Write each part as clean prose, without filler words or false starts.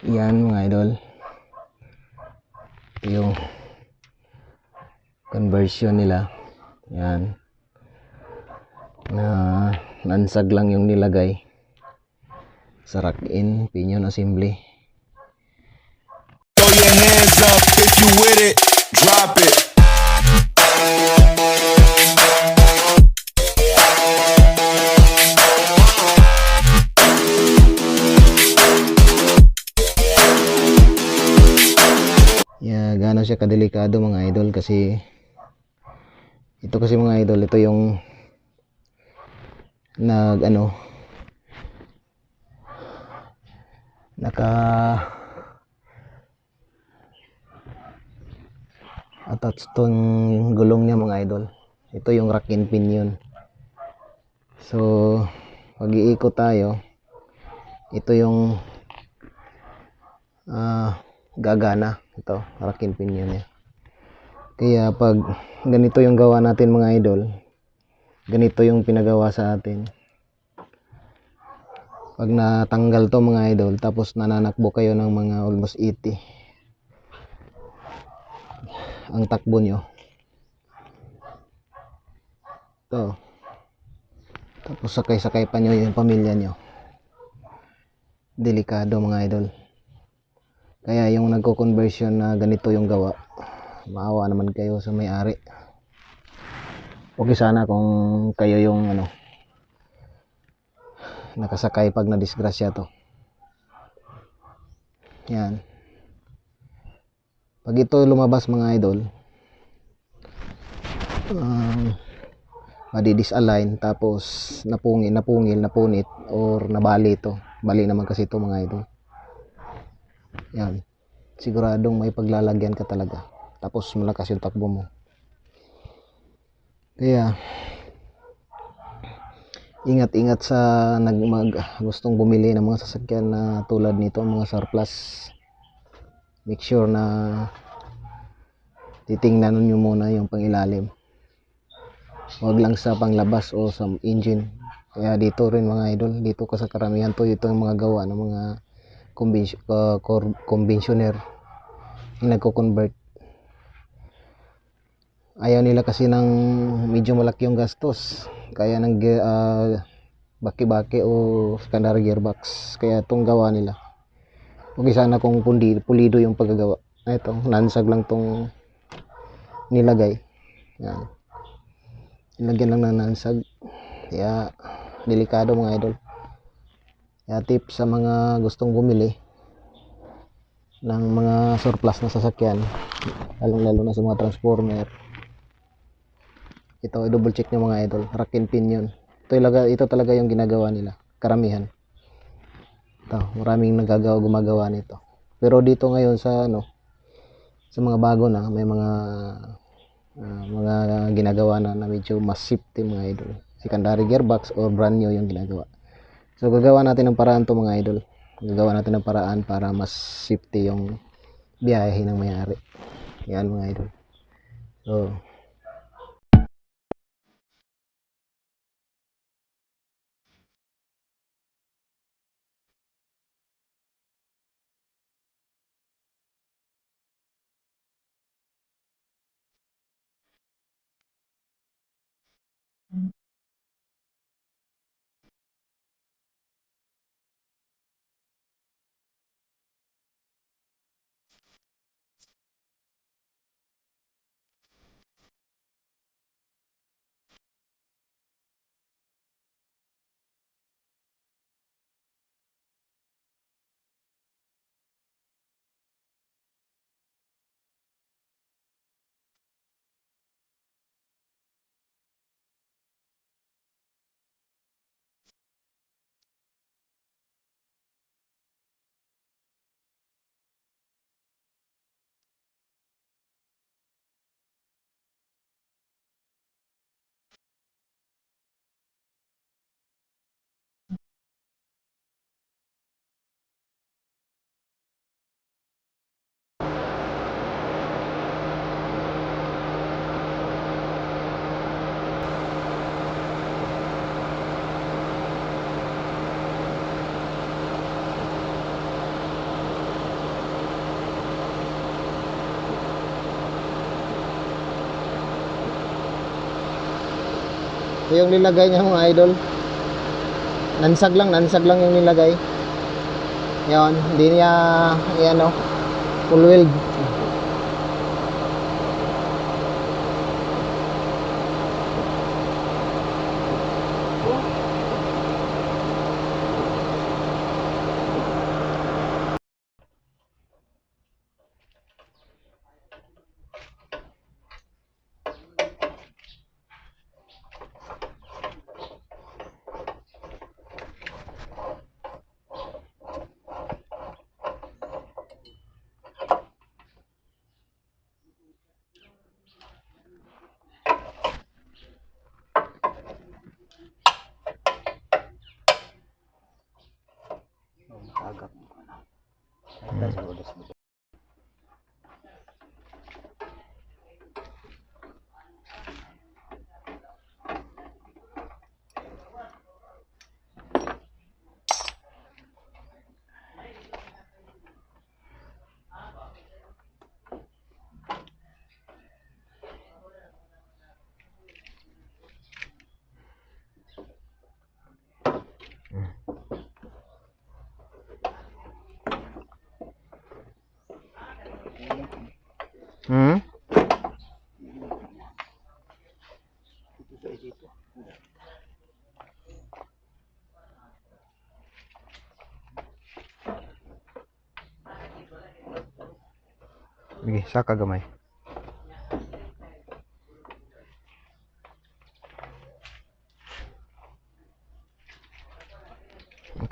Yan mga idol, ito yung conversion nila. Yan, na nansag lang yung nilagay sa rack-in pinion assembly. Throw your hands up if you with it, drop it. Yeah, gaano siya kadelikado mga idol, kasi ito kasi mga idol, ito yung naka attach tong gulong niya mga idol. Ito yung rack and pinion. So pag iikot tayo, ito yung gagana, ito rack and pinion niya. Kaya pag ganito yung gawa natin mga idol, ganito yung pinagawa sa atin. Pag natanggal to mga idol, tapos nananakbo kayo ng mga almost 80 ang takbo nyo, to, tapos sakay-sakay pa nyo yung pamilya nyo, delikado mga idol. Kaya yung nagko-conversion na ganito yung gawa, maawa naman kayo sa may-ari. Okay sana kung kayo yung nakasakay pag nadisgrasya to. Yan, pag ito lumabas mga idol, madi-disalign, tapos napunit or nabali ito. Bali naman kasi ito mga idol. Yan, siguradong may paglalagyan ka talaga, tapos malakas yung takbo mo. Kaya ingat-ingat sa gustong bumili ng mga sasakyan na tulad nito, mga surplus. Make sure na titingnan nyo muna yung pangilalim, huwag lang sa panglabas o sa engine. Kaya dito rin mga idol, dito ka sa karamihan to, ito yung mga gawa ng mga conventioner yung nagko-convert. Ayaw nila kasi ng medyo malaki yung gastos, kaya ng baki-baki o secondary gearbox. Kaya itong gawa nila, okay sana kung pulido yung paggagawa. Ito, nansag lang tong nilagay. Yan, nilagyan lang ng nansag. Kaya delikado mga idol. Kaya tip sa mga gustong bumili ng mga surplus na sasakyan, lalong-lalo na sa mga transformer, ito i-double check nyo mga idol, rack and pinion. Ito talaga yung ginagawa nila, karamihan. Ito, maraming gumagawa nito. Pero dito ngayon sa sa mga bago na, may mga ginagawa na medyo mas safety mga idol. Secondary gearbox or brand new yung ginagawa. So gagawa natin ng paraan to mga idol. Gagawa natin ng paraan para mas safety yung biyahe ng may-ari. Yan mga idol. So Ito yung nilagay niya mga idol. Nansag lang yung nilagay. Yan, hindi niya ano, full weld. Agak. Hmm? Sige, saka gamay.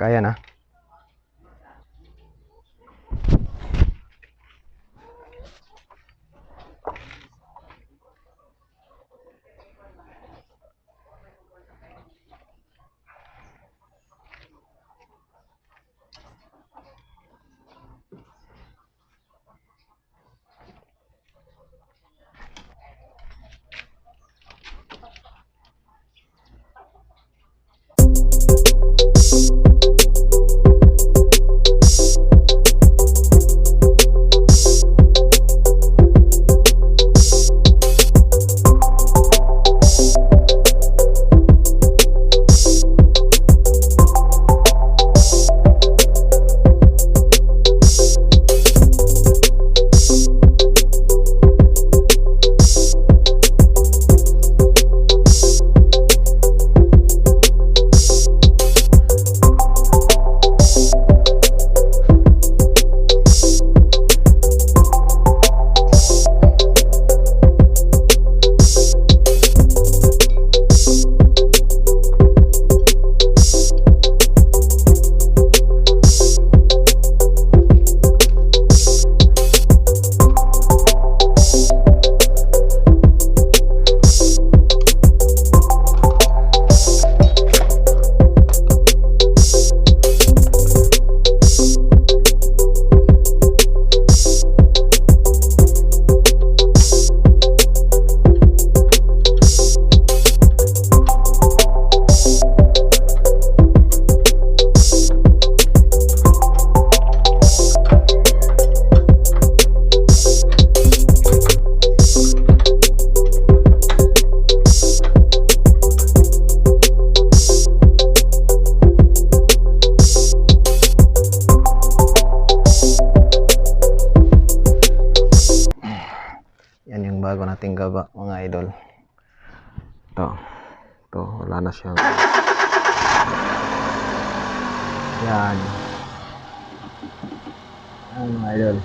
Kaya na. Yan yung bago nating gaba mga idol. Ito wala na siya. Yan. Yan mga idol.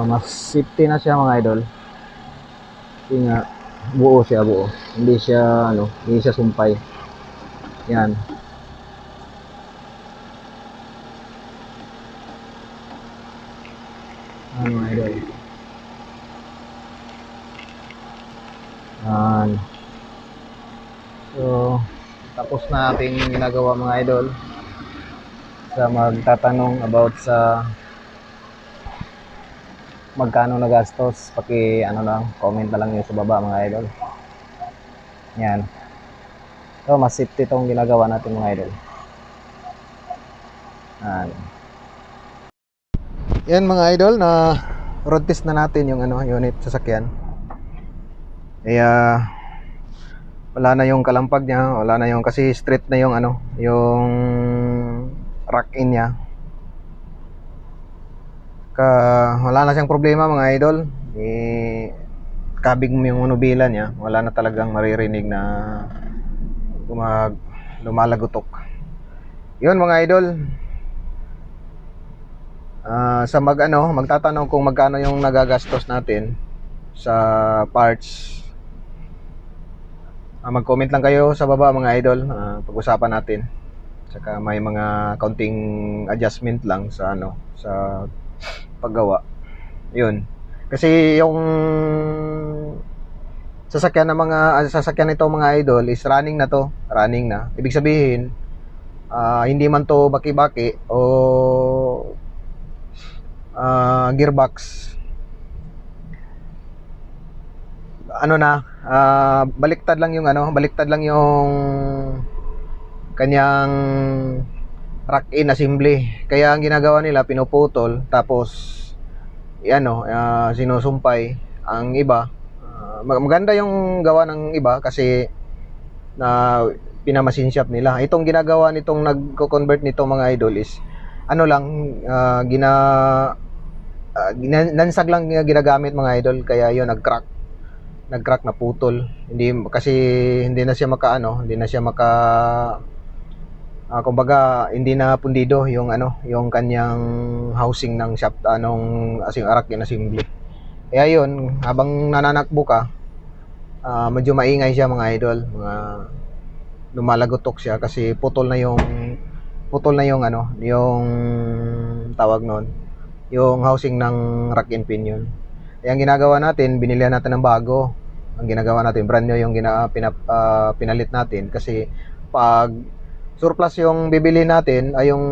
Mas safety na siya mga idol. Kasi nga buo. Hindi siya sumpay. Yan. Mga idol. Yan. So, tapos na ating ginagawa mga idol. Sa magtatanong about sa magkano nagastos, comment na lang niyo sa baba mga idol. Yan. So, mas safety itong ginagawa natin mga idol. Yan mga idol, na road test na natin yung unit sasakyan. Kaya wala na yung kalampag niya, wala na yung kasi straight na yung ano, yung rack in niya. Wala na siyang problema mga idol. Kabig mo yung manubila niya, wala na talagang maririnig na lumalagotok. Yun mga idol. Sa magtatanong kung magkano yung nagagastos natin sa parts, mag-comment lang kayo sa baba mga idol. Pag-usapan natin. Saka may mga kaunting adjustment lang sa sa paggawa. Yun. Kasi yung sasakyan nito mga idol is running na to. Running na. Ibig sabihin, hindi man to baki-baki o gearbox. Baliktad lang yung kanyang rack-in assembly. Kaya ang ginagawa nila, pinuputol tapos sinusumpay. Ang iba, maganda yung gawa ng iba kasi na pinamasin shop nila. Itong ginagawa nitong nagko-convert nito mga idol is nansag lang ginagamit mga idol, kaya yun nag-crack na putol. Hindi na siya kumbaga hindi na pundido yung yung kanyang housing ng shaft rack in assembly. Kaya yun, habang nananakbo ka, medyo maingay siya mga idol, lumalagotok siya kasi putol na yung yung tawag noon, yung housing ng rack and pinion. Kaya ang ginagawa natin, binilihan natin ng bago. Ang ginagawa natin, brand new yung pinalit natin kasi pag surplus yung bibili natin ay yung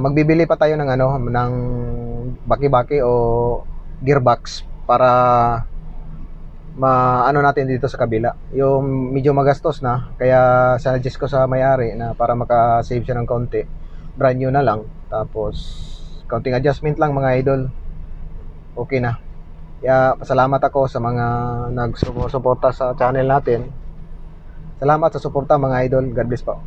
magbibili pa tayo ng ng baki-baki o gearbox para natin dito sa kabila. Yung medyo magastos na, kaya suggest ko sa may-ari na para maka-save siya ng konti, brand new na lang, tapos kaunting adjustment lang mga idol, okay na. Kaya pasalamat ako sa mga nagsuporta sa channel natin. Salamat sa suporta mga idol. God bless po.